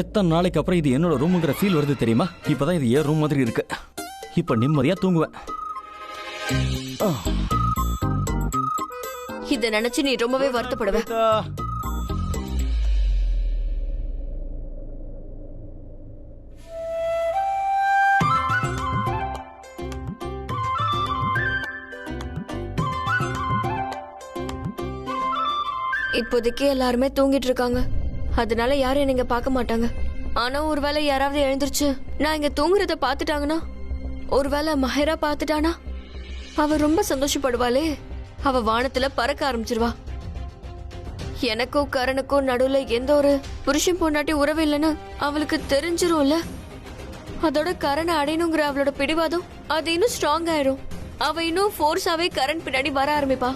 எத்தனை நாளைக்கு அப்புறம் இது என்னோட ரூமுங்கிற ஃபீல் வருது தெரியுமா? இப்பதான் இது ஏன் ரூம் மாதிரி இருக்கு. இப்ப நிம்மதியா தூங்குவேன். இத நினைச்சு நீ ரொம்பவே வருத்தப்படுவ. இப்போதைக்கு எல்லாருமே தூங்கிட்டு இருக்காங்க, அதனால யாரும் என்னங்க பார்க்க மாட்டாங்க. ஆனா ஒருவேளை யாராவது எழுந்திருச்சு நான் இங்க தூங்குறத பாத்துட்டாங்கன்னா, ஒருவேளை மஹேரா பாத்துட்டானா அவ ரொம்ப சந்தோஷப்படுவாளே. அவ வானத்துல பறக்க ஆரம்பிச்சிருவா. எனக்கும் கரனுக்கும் நடுவுல எந்த ஒரு புருஷன் பொண்டாட்டி உறவு இல்லைன்னு அவளுக்கு தெரிஞ்சிரும்ல. அதோட கரனை அடையணுங்கிற அவளோட பிடிவாதம் அது இன்னும் ஸ்ட்ராங் ஆயிடும். அவ இன்னும் ஃபோர்ஸாவே கரண் பின்னாடி வர ஆரம்பிப்பா.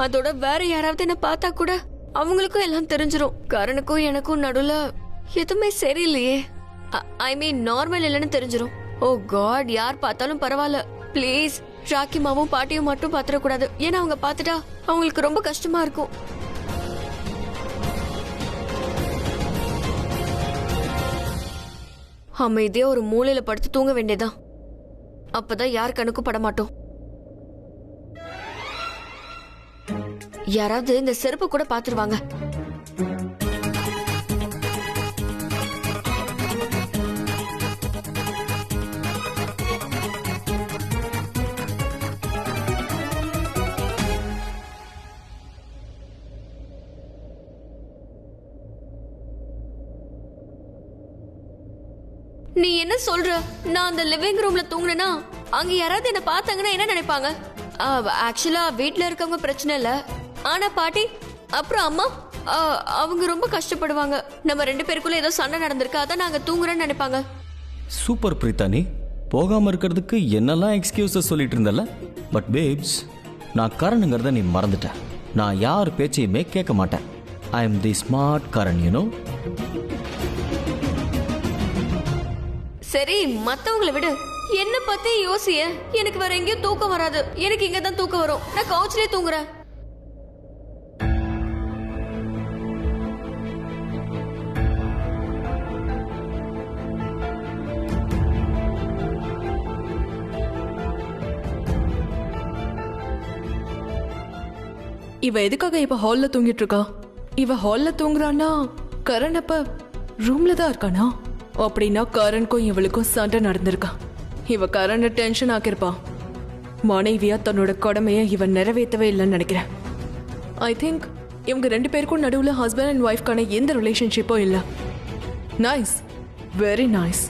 அதோட வேற யாராவது என்ன பார்த்தா கூட அவங்களுக்கும் எல்லாம் தெரிஞ்சிரும். கரனுக்கும் எனக்கும் நடுவுல எதுவுமே சரியில்லையே, ஐ மீன் நார்மல் இல்லைன்னு தெரிஞ்சிரும். ஓ காட், யார் பார்த்தாலும் பரவாயில்ல, பிளீஸ் ராக்கிமாவும் பாட்டியும் மட்டும் பாத்திரக்கூடாது. ஏன்னா அவங்க பார்த்துட்டா அவங்களுக்கு ரொம்ப கஷ்டமா இருக்கும். அமைதியா ஒரு மூலையில படுத்து தூங்க வேண்டியதான். அப்பதான் யார் கணக்கும் பட மாட்டோம். யாராவது இந்த செருப்பு கூட பாத்துருவாங்க. நீ என்ன சொல்ற? நான் அந்த லிவிங் ரூம்ல தூங்குனேனா அங்க யாராவது என்ன பார்த்தாங்கன்னா என்ன நினைப்பாங்க? ஆக்சுவலா வீட்ல இருக்கவங்க பிரச்சனை இல்ல, ஆனா பாட்டி அப்புறம் அம்மா அவங்க ரொம்ப கஷ்டப்படுவாங்க. நம்ம ரெண்டு பேருக்குள்ள ஏதோ சண்டை நடந்திருக்கு, அதான் நாங்க தூங்குறேன்னு நினைப்பாங்க. சூப்பர் பிரீதா, நீ போகாம இருக்கிறதுக்கு என்னெல்லாம் எக்ஸ்கியூசஸ் சொல்லிட்டு இருந்தல. பட் பேப்ஸ், நான் கரணுங்கிறத நீ மறந்துட்ட. நான் யார் பேச்சையுமே கேட்க மாட்டேன். I am the smart Karan, you know. சரி, மத்தவங்களை விடு, என்ன பத்தி யோசிய. எனக்கு வேற எங்கேயும் தூக்கம் வராது. எனக்கு இங்கதான் தூக்கம் வரும். நான் கவுச்சிலே தூங்குறேன். இவ எதுக்காக இப்ப ஹால்ல தூங்கிட்டு இருக்கா? இவ ஹால்ல தூங்குறான்னா கரண் அப்ப ரூம்ல தான் இருக்கானா? அப்படின்னா கரனுக்கும் இவளுக்கும் சண்டை நடந்திருக்கா. இவ கரனை டென்ஷன் ஆக்கிருப்பா. மனைவியா தன்னோட கடமையை இவன் நிறைவேற்றவே இல்லைன்னு நினைக்கிறேன். ஐ திங்க் இவங்க ரெண்டு பேருக்கும் நடுவில் ஹஸ்பண்ட் அண்ட் ஒய்ஃப்கான எந்த ரிலேஷன்ஷிப்பும் இல்லை. Nice, very nice.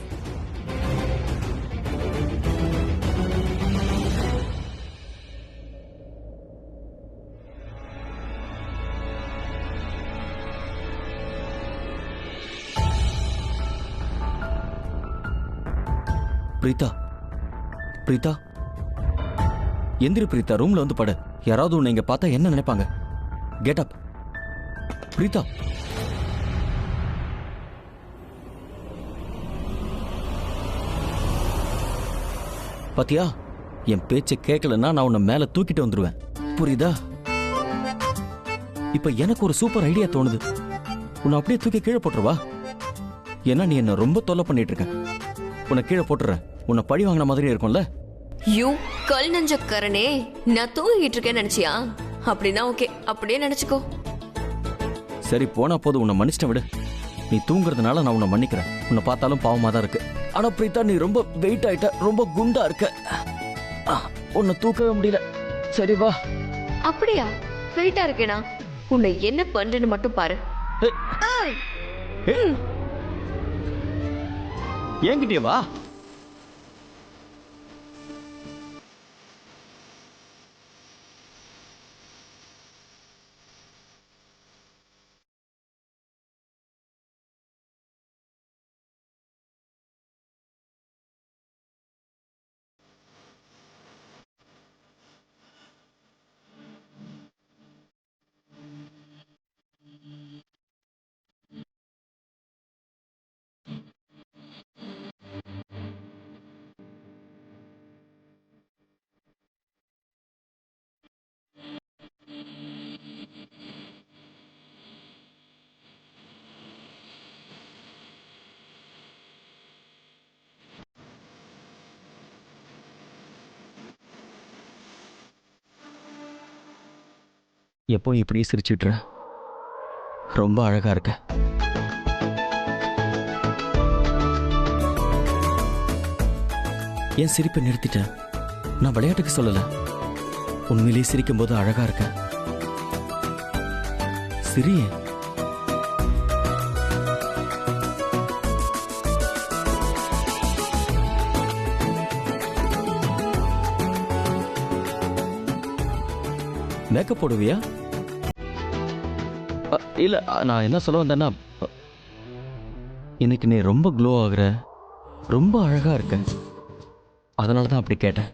Preetha, Preetha எந்திரி பிரீதா, ரூம்ல வந்து படு. யாராவது உன்னை இங்க பார்த்தா என்ன நினைப்பாங்க? Get up Preetha. பாத்தியா, என் பேச்சை கேட்கலன்னா நான் உன்னை மேல தூக்கிட்டு வந்துருவேன், புரியுதா? இப்ப எனக்கு ஒரு சூப்பர் ஐடியா தோணுது. உன்னை அப்படியே தூக்கி கீழே போட்டுருவா. ஏன்னா நீ என்ன ரொம்ப தொல்லை பண்ணிட்டு இருக்க. உன்னை கீழே போட்டுறேன். உன்னை பழி வாங்கின மாதிரி இருக்கும்ல. யூ கல் நெஞ்ச கரணே, நான் தூங்கிட்டு இருக்கேன்னு நினைச்சியா? அப்படின்னா ஓகே, அப்படியே நினைச்சுக்கோ. சரி, போனா போது, உன்னை மன்னிச்சிட்ட விடு. நீ தூங்குறதுனால நான் உன்னை மன்னிக்கிறேன். உன்னை பார்த்தாலும் பாவமா தான் இருக்கு. ஆனா பிரீதா, நீ ரொம்ப வெயிட் ஆயிட்ட, ரொம்ப குண்டா இருக்க. உன்னை தூக்கவே முடியல. சரி வா. அப்படியா? வெயிட்டா இருக்கேனா? உன்னை என்ன பண்றேன்னு மட்டும் பாரு. என்கிட்டயே வா. எப்போ இப்படி சிரிச்சிட்ற? ரொம்ப அழகா இருக்க. ஏன் சிரிப்பை நிறுத்திட்ட? நான் விளையாட்டுக்கு சொல்லல, உண்மையிலேயே சிரிக்கும் போது அழகா இருக்க. சிரியே. மேக்கப் போடுவியா? இல்ல, நான் என்ன சொல்ல வந்தேன்னா, இன்னைக்கு நீ ரொம்ப க்ளோ ஆகுற, ரொம்ப அழகா இருக்க. அதனால தான் அப்படி கேட்டேன்.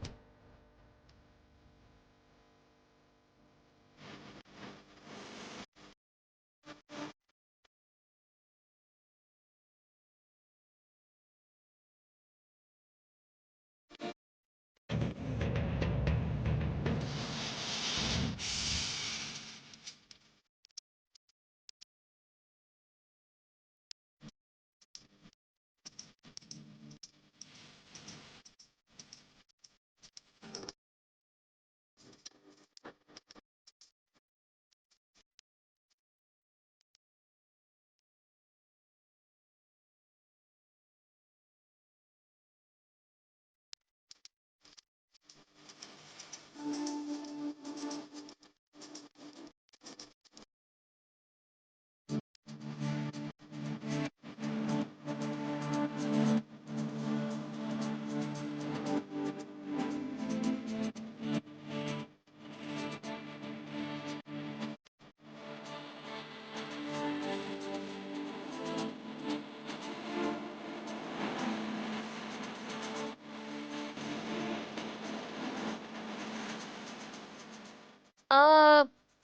ஆ,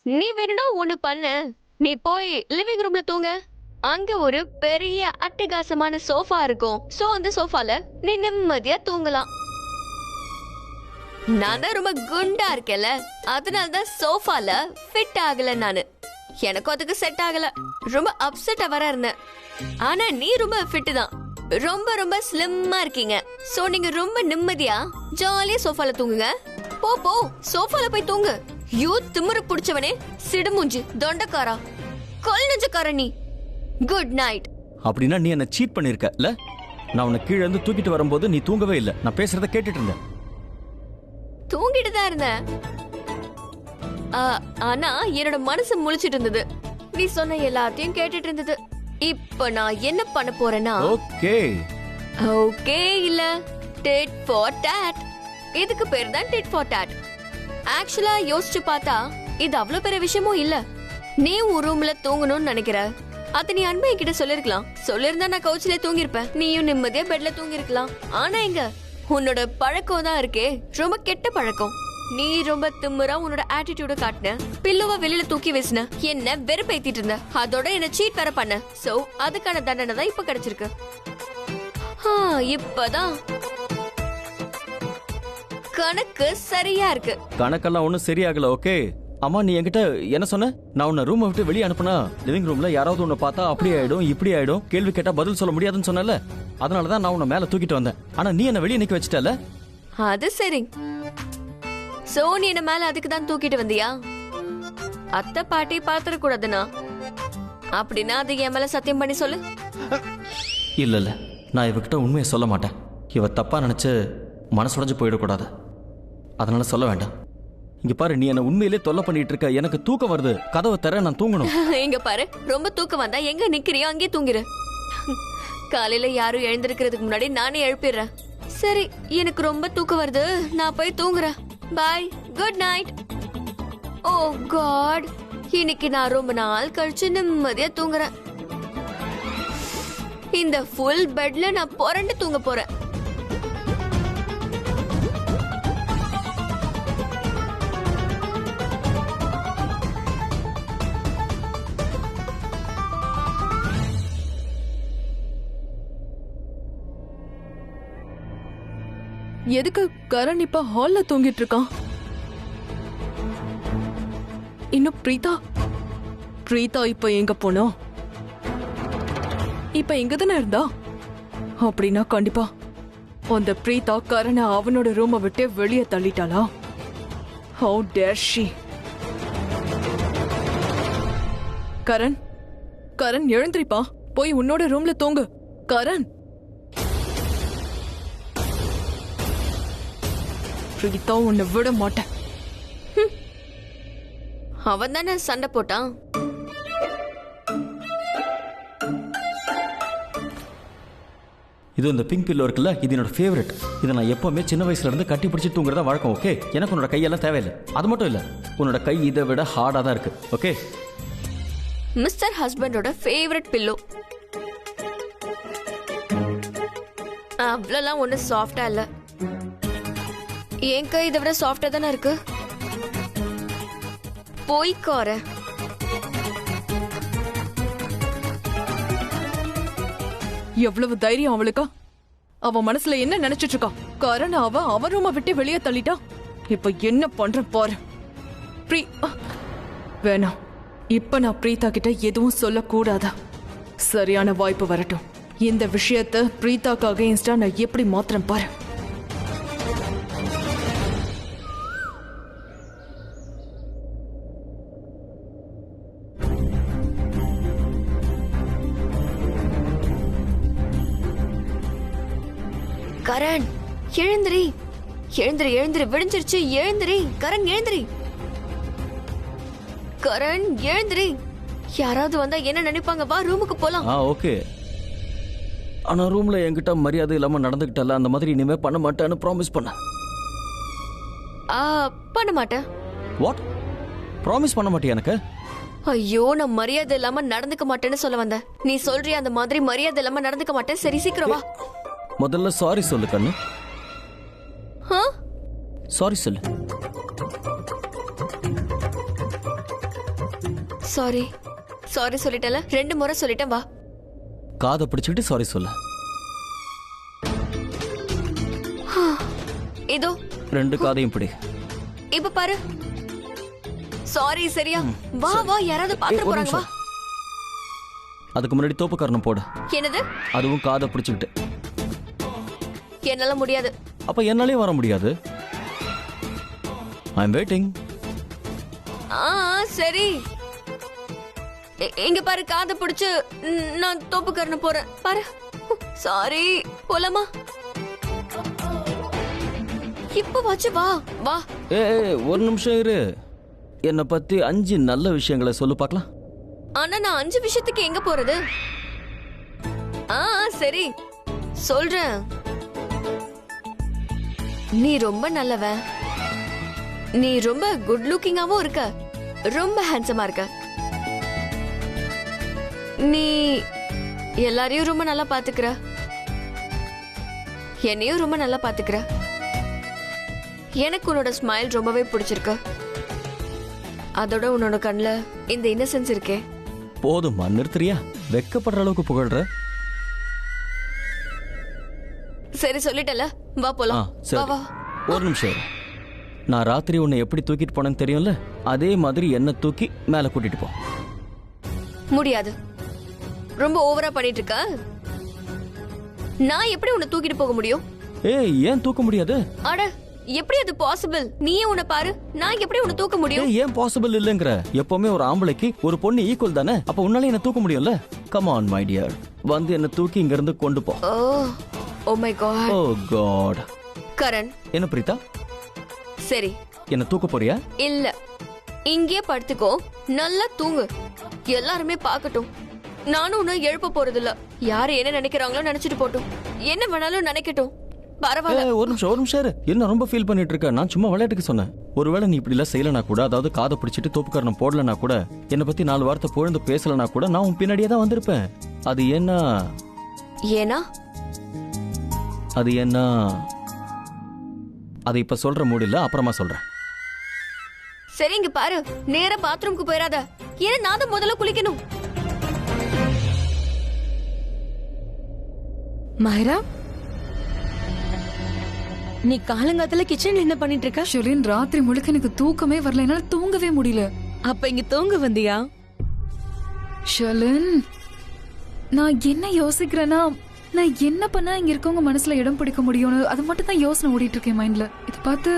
நீ வேணும்னா ஒண்ணு பண்ணு. நீ போய் லிவிங் ரூம்ல தூங்க. அங்க ஒரு பெரிய அட்டகாசமான சோஃபா இருக்கும். சோ அந்த சோஃபால நீ நிம்மதியா தூங்கலாம். நான் தான் ரொம்ப குண்டா இருக்கேன்ல, அதனாலதான் சோஃபால ஃபிட் ஆகல நானு. எனக்கும் அதுக்கு செட் ஆகல. ரொம்ப அப்செட்டா வர இருந்தேன். ஆனா நீ ரொம்ப ஃபிட் தான், ரொம்ப ரொம்ப ஸ்லிம்மா இருக்கீங்க. சோ நீங்க ரொம்ப நிம்மதியா ஜாலியா சோஃபால தூங்குங்க. போ போ, சோஃபால போய் தூங்கு. யூ திமிரு புடிச்சவனே, சிடுமுஞ்சு, தொண்டக்காரா, கொல் நெஞ்சக்கார நீ. Good night. அப்படின்னா நீ என்ன சீட் பண்ணிருக்க இல்ல? நான் உன்னை கீழே இருந்து தூக்கிட்டு வரும்போது நீ தூங்கவே இல்லை. நான் பேசுறத கேட்டுட்டு இருந்தேன். தூங்கிட்டு தான் இருந்தேன். ஆனா என்னோட மனசு முழிச்சிட்டு இருந்தது. நீ சொன்ன எல்லாத்தையும் கேட்டுட்டு இருந்தது. இப்ப நான் என்ன பண்ண போறேன்னா, ஓகே ஓகே இல்ல, டிட் ஃபார் டாட். இதுக்கு பேர் தான் டிட் ஃபார் டாட். ஆக்சுவலா யோசிச்சு பார்த்தா இது அவ்வளவு பெரிய விஷயமும் இல்ல. நீ உன் ரூம்ல தூங்கணும்னு நினைக்கிற, அத நீ அன்பை கிட்ட சொல்லிருக்கலாம். சொல்லிருந்தா நான் கவுச்சிலே தூங்கிருப்பேன், நீயும் நிம்மதியா பெட்ல தூங்கிருக்கலாம். ஆனா இங்க உன்னோட பழக்கம் தான் இருக்கே, ரொம்ப கெட்ட பழக்கம். நீ ரொம்ப திமிரா உன்னோட ஆட்டிடியூட காட்டின, பில்லுவ வெளியில தூக்கி வீசின, என்ன வெறுப்பேத்திட்டு இருந்த, அதோட என்ன சீட் வேற பண்ண. சோ அதுக்கான தண்டனை தான் இப்ப கிடைச்சிருக்கு. இப்பதான் கணக்கு சரியா இருக்கு. கணக்கெல்லாம் ஒன்றும் சரியாகல. ஓகே அம்மா, நீ என்கிட்ட என்ன சொன்ன? நான் உன்னை ரூமை விட்டு வெளியே அனுப்புனா லிவிங் ரூம்ல யாராவது உன்னை பார்த்தா அப்படி ஆயிடும் இப்படி ஆயிடும், கேள்வி கேட்டா பதில் சொல்ல முடியாதுன்னு சொன்னல. அதனாலதான் நான் உன்னை மேல தூக்கிட்டு வந்தேன். ஆனா நீ என்ன வெளியே நிக்க வச்சிட்டல. அது சரி. சோ நீ என்ன மேல அதுக்கு தான் தூக்கிட்டு வந்தியா? அத்தை பாட்டி பாத்திர கூடாதுனா அப்படின்னா அது என் மேல சத்தியம் பண்ணி சொல்லு. இல்ல இல்ல, நான் இவகிட்ட உண்மையை சொல்ல மாட்டேன். இவ தப்பா நினைச்சு மனசுடைஞ்சு போயிடக்கூடாது. அதனால சொல்ல வேண்டாம். இங்க பாரு, நீ என்ன உண்மையிலே தொல்லை பண்ணிட்டு இருக்க. எனக்கு தூக்கம் வருது, கதவை தர, நான் தூங்கணும். இங்க பாரு, ரொம்ப தூக்கம் வந்தா எங்க நிக்கிறியோ அங்கே தூங்கிரு. காலையில யாரும் எழுந்திருக்கிறதுக்கு முன்னாடி நானே எழுப்பிடுறேன். சரி, எனக்கு ரொம்ப தூக்கம் வருது, நான் போய் தூங்குறேன். பாய், குட் நைட். ஓ காட், இன்னைக்கு நான் ரொம்ப நாள் கழிச்சு நிம்மதியா தூங்குறேன். இந்த ஃபுல் பெட்ல நான் புரண்டு தூங்க போறேன். எதுக்கு கரண் இப்ப ஹால்ல தூங்கிட்டு இருக்கான்? இன்னும் பிரீதா இப்ப எங்க போனா? இப்ப இங்க தானே இருந்தா. அப்படின்னா கண்டிப்பா அந்த பிரீதா கரண அவனோட ரூமை விட்டு வெளியே தள்ளிட்டாளா? How dare she? Karan, Karan எழுந்திரிப்பா, போய் உன்னோட ரூம்ல தூங்கு. கரண், பிரீதா உன்னை விட மாட்டேன். அவன் தானே சண்டை போட்டான். இது இந்த பிங்க் பில்லோ இருக்குல்ல, இது என்னோட ஃபேவரட். இதை நான் எப்பவுமே சின்ன வயசுல இருந்து கட்டி பிடிச்சி தூங்குறதா வழக்கம். ஓகே, எனக்கு உன்னோட கையெல்லாம் தேவையில்லை. அது மட்டும் இல்ல, உன்னோட கை இதை விட ஹார்டா தான் இருக்கு. ஓகே, மிஸ்டர் ஹஸ்பண்டோட ஃபேவரட் பில்லோ. அவ்வளோலாம் ஒன்றும் சாஃப்டா இல்ல. என் கை இதை விட சாஃப்டா தானே இருக்கு. போய்க்கார. எவ்வளவு தைரியம் அவளுக்கா? அவ மனசுல என்ன நினைச்சிட்டு இருக்கா? கரண் அவ ரூமை விட்டு வெளியே தள்ளிட்டா. இப்ப என்ன பண்ற பாரு. வேணாம், இப்ப நான் பிரீதா கிட்ட எதுவும் சொல்லக்கூடாதா? சரியான வாய்ப்பு வரட்டும். இந்த விஷயத்த பிரீதாக்கு அகைன்ஸ்டா நான் எப்படி மாத்திரம் பாரு. கரண், எழுந்திரி, எழுந்திரி, எழுந்திரி, விடிஞ்சிருச்சு, எழுந்திரி. கரண், எழுந்திரி. கரண், எழுந்திரி. யாராவது வந்தா என்ன நினைப்பாங்க? வா, ரூமுக்கு போலாம். ஓகே. ஆனா ரூம்ல என்கிட்ட மரியாதை இல்லாம நடந்துகிட்டல, அந்த மாதிரி இனிமே பண்ண மாட்டேன்னு ப்ராமிஸ் பண்ண. பண்ண மாட்டேன். வாட்? ப்ராமிஸ் பண்ண மாட்டியா எனக்கு? ஐயோ, நான் மரியாதை இல்லாம நடந்துக்க மாட்டேன்னு சொல்ல வந்தேன். நீ சொல்றியா அந்த மாதிரி மரியாதை இல்லாம நடந்துக்க மாட்டேன்? சரி, சீக்கிரம் வா. முதல்ல சாரி சொல்லு கண்ணு. சாரி சொல்லு. Sorry, sorry சொல்லிட்டல. 2 முறை சொல்லிட்டேன். வா. காதை பிடிச்சிட்டு சாரி சொல்லு. இதோ 2 காதையும் பிடி. இப்ப பாரு. சாரி, சரியா? வா வா, யாராவது பாத்துட்டு போறாங்க. வா. அதுக்கு முன்னாடி தோப்பு காரணம் போடு. என்னது? அதுவும் காதை பிடிச்சிக்கிட்டு. என்னால முடியாது. அப்ப என்னாலயும் வர முடியாது. ஐ அம் வெயிட்டிங். சரி. இங்க பாரு, காதை பிடிச்சு நான் தோப்புக்கரண போறேன். பாரு. சாரி, போலாமா? இப்ப வாச்சு, வா வா. ஒரு நிமிஷம் இரு. என்னை பத்தி 5 நல்ல விஷயங்களை சொல்லு பார்க்கலாம். ஆனா நான் 5 விஷயத்துக்கு எங்க போறது? சரி, சொல்றேன். நீ ரொம்ப நல்லவன். நீ ரொம்ப குட் லுக்கிங்காவும் இருக்க. ரொம்ப ஹேண்ட்ஸமா இருக்க. நீ எல்லாரையும் ரொம்ப நல்லா பாத்துக்கிற. என்னையும் ரொம்ப நல்லா பாத்துக்கிற. எனக்கு உன்னோட ஸ்மைல் ரொம்பவே பிடிச்சிருக்கு. அதோட உன்னோட கண்ணுல இந்த இன்னசென்ஸ் இருக்கே. போதுமா, நிறுத்துறியா? வெக்கப்படுற அளவுக்கு புகழ்ற. சரி, சொல்லிட்டல. வா போலாம். வா வா. ஒரு நிமிஷம். நான் ராத்திரி உன்னை எப்படி தூக்கிட்டு போனேன்னு தெரியும்ல, அதே மாதிரி என்ன தூக்கி மேல கூட்டிட்டு போ. முடியாது. ரொம்ப ஓவரா பண்ணிட்டு இருக்க. நான் எப்படி உன்னை தூக்கிட்டு போக முடியும்? ஏன் தூக்க முடியாது? அட, எப்படி அது பாசிபிள்? நீயே உன்னை பாரு. நான் எப்படி உன்னை தூக்க முடியும்? ஏன் பாசிபிள் இல்லங்கற? எப்பவுமே ஒரு ஆம்பளைக்கு ஒரு பொண்ணு ஈக்குவல் தானே. அப்ப உன்னால என்ன தூக்க முடியும்ல? கம் ஆன் மை டியர், வந்து என்ன தூக்கி இங்க இருந்து கொண்டு போ. Oh my god. Oh god. Karan. என்ன பிரீதா? சரி. என்ன தூக்க போறியா? இல்ல, இங்கே படுத்துக்கோ, நல்லா தூங்கு. எல்லாருமே பார்க்கட்டும். நானும் உன்னை எழுப்ப போறது இல்ல. யாரு என்ன நினைக்கிறாங்களோ நினைச்சிட்டு போட்டும். என்ன வேணாலும் நினைக்கட்டும். பரவாயில்ல. ஒரு நிமிஷம் இரு. என்ன ரொம்ப ஃபீல் பண்ணிட்டு இருக்க? நான் சும்மா விளையாட்டுக்கு சொன்னேன். ஒருவேளை நீ இப்படி எல்லாம் செய்யலனா கூட, அதாவது காதை பிடிச்சிட்டு தோப்புக்காரனை போடலனா கூட, என்னை பத்தி 4 வார்த்தை புகழ்ந்து பேசலனா கூட, நான் உன் பின்னாடியே தான் வந்திருப்பேன். அது ஏன்னா அது என்ன? அது இப்ப சொல்ற மூடு இல்ல, அப்புறமா சொல்றேன். சரி, இங்க பாரு. நேரா பாத்ரூம்க்கு போயிடாத. ஏன்னா நான் தான் முதல்ல குளிக்கணும். மாயரா, நீ காலங்காத்துல கிச்சன்ல என்ன பண்ணிட்டு இருக்க? ஷெலின், ராத்திரி முழுக்க எனக்கு தூக்கமே வரல. என்னால தூங்கவே முடியல. அப்ப இங்க தூங்க வந்தியா? ஷெலின், நான் என்ன யோசிக்கிறேன்னா, நான் என்ன பண்ணா இங்க இருக்கவங்க மனசுல இடம் பிடிக்க முடியும்னு அது மட்டும் தான் யோசனை ஓடிட்டு இருக்கேன் மைண்ட்ல. இது பார்த்து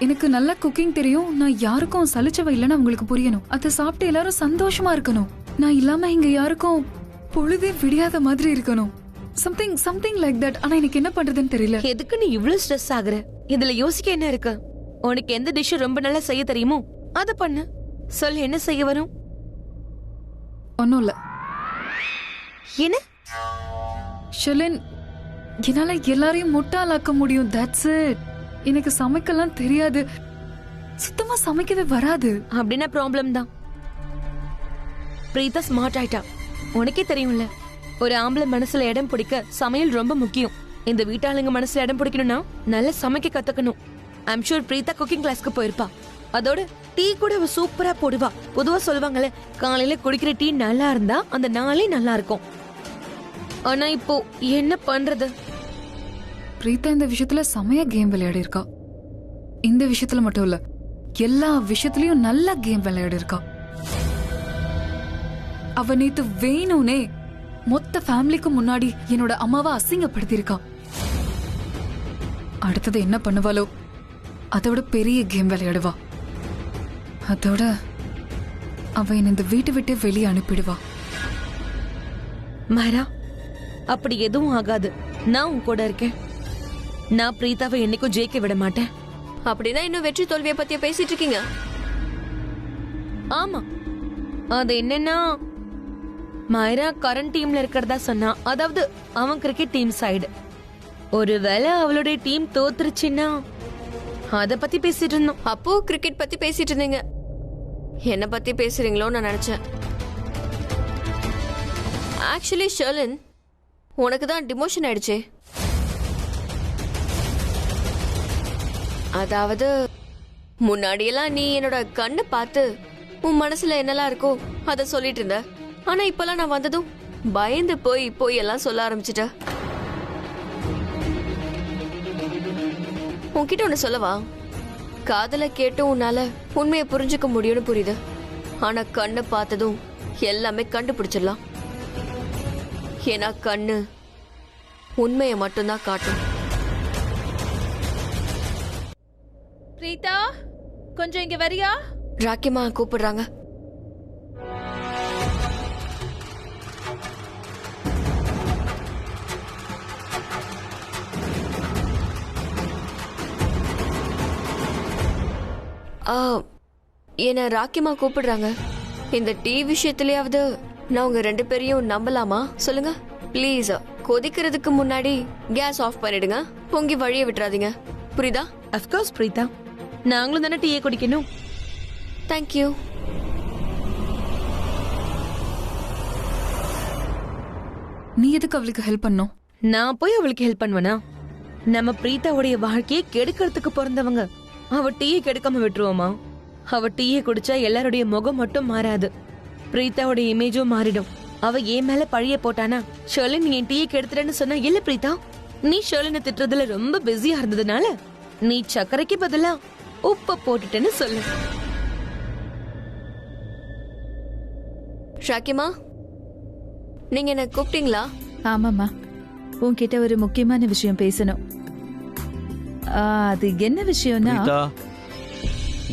எனக்கு நல்லா குக்கிங் தெரியும். நான் யாருக்கும் சலிச்சவ இல்லைன்னு அவங்களுக்கு புரியணும். அதை சாப்பிட்டு எல்லாரும் சந்தோஷமா இருக்கணும். நான் இல்லாம இங்க யாருக்கும் பொழுதே விடியாத மாதிரி இருக்கணும். Something something like that. ஆனா எனக்கு என்ன பண்றதுன்னு தெரியல. எதுக்கு நீ இவ்ளோ ஸ்ட்ரெஸ் ஆகுற? இதுல யோசிக்க என்ன இருக்கு? உனக்கு எந்த டிஷ் ரொம்ப நல்லா செய்ய தெரியுமோ அத பண்ணு. சொல்லு, என்ன செய்ய வரும்? ஒன்னும் இல்ல என்ன? ஷெலின், என்னால எல்லாரையும் முட்டாளாக்க முடியும். That's it. எனக்கு சமைக்கலாம் தெரியாது. சுத்தமா சமைக்கவே வராது. அப்படின்னா ப்ராப்ளம் தான். பிரீதா ஸ்மார்ட் ஆயிட்டா. உனக்கே தெரியும்ல, ஒரு ஆம்பளை மனசுல இடம் பிடிக்க சமையல் ரொம்ப முக்கியம். இந்த வீட்டாளுங்க மனசுல இடம் பிடிக்கணும்னா நல்லா சமைக்க கத்துக்கணும். ஐம் ஷூர் பிரீதா குக்கிங் கிளாஸ்க்கு போயிருப்பா. அதோட டீ கூட அவ சூப்பரா போடுவா. பொதுவா சொல்லுவாங்கல்ல, காலையில குடிக்கிற டீ நல்லா இருந்தா அந்த நாளே நல்லா இருக்கும். ஆனா இப்போ என்ன பண்றது? பிரீதா இந்த விஷயத்துல செமையா கேம் விளையாடி இருக்கா. இந்த விஷயத்துல மட்டும் இல்ல, எல்லா விஷயத்திலயும் நல்ல கேம் விளையாடி இருக்கா. அவ நேத்து வேணும்னே மொத்த ஃபேமிலிக்கு முன்னாடி என்னோட அம்மாவை அசிங்கப்படுத்தி இருக்கா. அடுத்தது என்ன பண்ணுவாளோ அதோட பெரிய கேம் விளையாடுவா. அதோட அவ என்ன இந்த வீட்டை விட்டு வெளியே அனுப்பிடுவா. மாரா, அப்படி எதுவும் ஆகாது. நான் உன் கூட இருக்கேன். நான் பிரீதாவை என்னைக்கும் ஜெயிக்க விட மாட்டேன். அப்படின்னா இன்னும் வெற்றி தோல்வியை பத்திய பேசிட்டு இருக்கீங்க? ஆமா, அது என்னன்னா, மாயரா கரண்ட் டீம்ல இருக்கிறதா சொன்னா. அதாவது அவன் கிரிக்கெட் டீம் சைடு. ஒருவேளை அவளுடைய டீம் தோத்துருச்சுன்னா அத பத்தி பேசிட்டு இருந்தோம். அப்போ கிரிக்கெட் பத்தி பேசிட்டு இருந்தீங்க. என்ன பத்தி பேசுறீங்களோன்னு நான் நினைச்சேன். ஆக்சுவலி ஷெர்லின், உனக்கு தான் டிமோஷன் ஆயிடுச்சே. அதாவது முன்னாடியெல்லாம் நீ என்னோட கண்ணை பார்த்து உன் மனசுல என்னெல்லாம் இருக்கோ அத சொல்லிட்டு இருந்த. ஆனா இப்பெல்லாம் நான் வந்ததும் பயந்து போய் எல்லாம் சொல்ல ஆரம்பிச்சிட்ட. உன்கிட்ட ஒண்ணு சொல்லவா? காதல கேட்டும் உன்னால உண்மையை புரிஞ்சுக்க முடியும்னு புரியுது. ஆனா கண்ணை பார்த்ததும் எல்லாமே கண்டுபிடிச்சிடலாம். ஏன்னா கண்ணு உண்மையை மட்டும்தான் காட்டும். பிரீதா, கொஞ்சம் இங்க வரியா? ராக்கிமா கூப்பிடுறாங்க. என்ன ராக்கிமா கூப்பிடுறாங்க. இந்த டீ விஷயத்திலேயாவது நான் உங்க 2 பேரையும் நம்பலாமா? சொல்லுங்க ப்ளீஸ். கொதிக்கிறதுக்கு முன்னாடி கேஸ் ஆஃப் பண்ணிடுங்க. பொங்கி வழிய விட்டுறாதீங்க. புரியுதா? அஃப்கோர்ஸ் பிரீதா, நாங்களும் தானே டீயை குடிக்கணும். தேங்க்யூ. நீ எதுக்கு அவளுக்கு ஹெல்ப் பண்ணும்? நான் போய் அவளுக்கு ஹெல்ப் பண்ணுவேனா? நம்ம பிரீதாவுடைய வாழ்க்கையை கெடுக்கிறதுக்கு பிறந்தவங்க. அவ டீயை கெடுக்காம விட்டுருவோமா? அவ டீயை குடிச்சா எல்லாருடைய முகம் மட்டும் மாறாது, பிரீதாவுடைய இமேஜும் மாறிடும். அவ ஏன் மேல பழிய போட்டானா, ஷெர்லின் நீ என் டீயை கெடுத்துட்டேன்னு சொன்னா, இல்ல பிரீதா, நீ ஷெர்லினை திட்டுறதுல ரொம்ப பிஸியா இருந்ததுனால நீ சக்கரைக்கு பதிலா உப்ப போட்டுட்டேன்னு சொல்லு. ஷாக்கிமா, நீங்க என்ன கூப்பிட்டீங்களா? ஆமாம்மா, உன்கிட்ட ஒரு முக்கியமான விஷயம் பேசணும். அது என்ன விஷயம்னா, பிரீதா,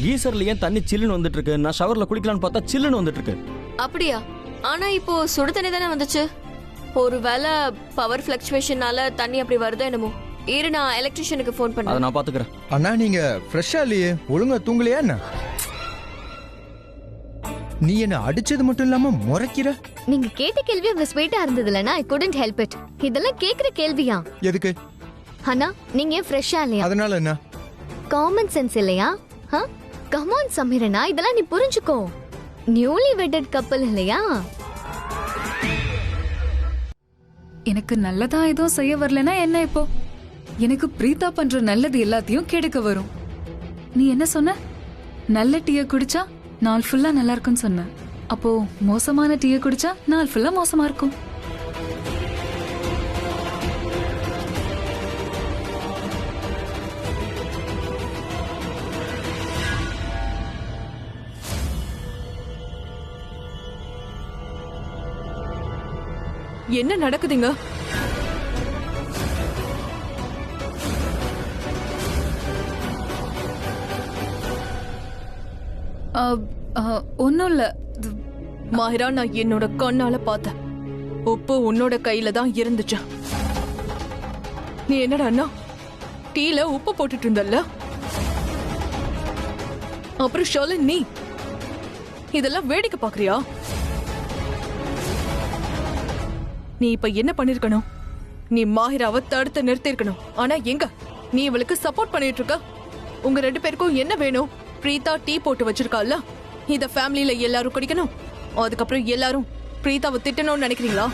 கீசர்ல ஏன் தண்ணி சில்லுன்னு வந்துட்டு இருக்கு? நான் ஷவர்ல குளிக்கலாம்னு பார்த்தா சில்லுன்னு வந்துட்டு இருக்கு. அப்படியா? ஆனா இப்போ சுடு தண்ணி தானே வந்துச்சு. ஒருவேளை பவர் பிளக்சுவேஷனால தண்ணி அப்படி வருதோ என்னமோ. இரு, நான் எலக்ட்ரிஷியனுக்கு ஃபோன் அதை பண்றேன். நான் பாத்துக்கிறேன். அண்ணா, நீங்க ஃப்ரெஷ்ஷா இல்லையே, ஒழுங்கா தூங்கலையா என்ன? நீ என்ன அடிச்சது மட்டும் இல்லாம முறைக்கிற. நீங்க கேட்ட கேள்வி உங்க ஸ்வீட்டா இருந்ததுலனா ஐ couldn't help it. இதெல்லாம் கேக்குற கேள்வியா? எதுக்கு? அண்ணா, நீங்க ஃப்ரெஷ்ஷா இல்லையா? அதனால என்ன? காமன் சென்ஸ் இல்லையா? கம் ஆன் சமீரனா, இதெல்லாம் நீ புரிஞ்சுக்கோ. நியூலி வெட்டட் கப்பல் இல்லையா? எனக்கு நல்லதா எதுவும் செய்ய வரலனா என்ன இப்போ? எனக்கு பிரீதா பண்ற நல்லது எல்லாத்தையும் கெடுக்க வரும். நீ என்ன சொன்ன? நல்ல டீயை குடிச்சா நாள் ஃபுல்லா நல்லா இருக்கும்னு சொன்ன. அப்போ மோசமான டீயை குடிச்சா நாள் ஃபுல்லா மோசமா இருக்கும். என்ன நடக்குதுங்க? ஒன்னும் இல்ல, மாஹிரா, நான் என்னோட கண்ணால பார்த்தேன். உப்பு உன்னோட கையில தான் இருந்துச்சு. நீ என்னடா அண்ணா டீல உப்பு போட்டுட்டு இருந்தல்ல? அப்புறம் ஷாலின், நீ இதெல்லாம் வேடிக்கை பாக்குறியா? நீ இப்ப என்ன பண்ணிருக்கணும்? நீ மாஹிராவை தடுத்து நிறுத்திருக்கணும். ஆனா எங்க நீ இவளுக்கு சப்போர்ட் பண்ணிட்டு இருக்க? உங்க 2 பேருக்கும் என்ன வேணும்? பிரீதா டீ போட்டு வச்சிருக்கால, இத ஃபேமிலில எல்லாரும் குடிக்கணும். அதுக்கப்புறம் எல்லாரும் பிரீதாவை திட்டணும்னு நினைக்கிறீங்களா?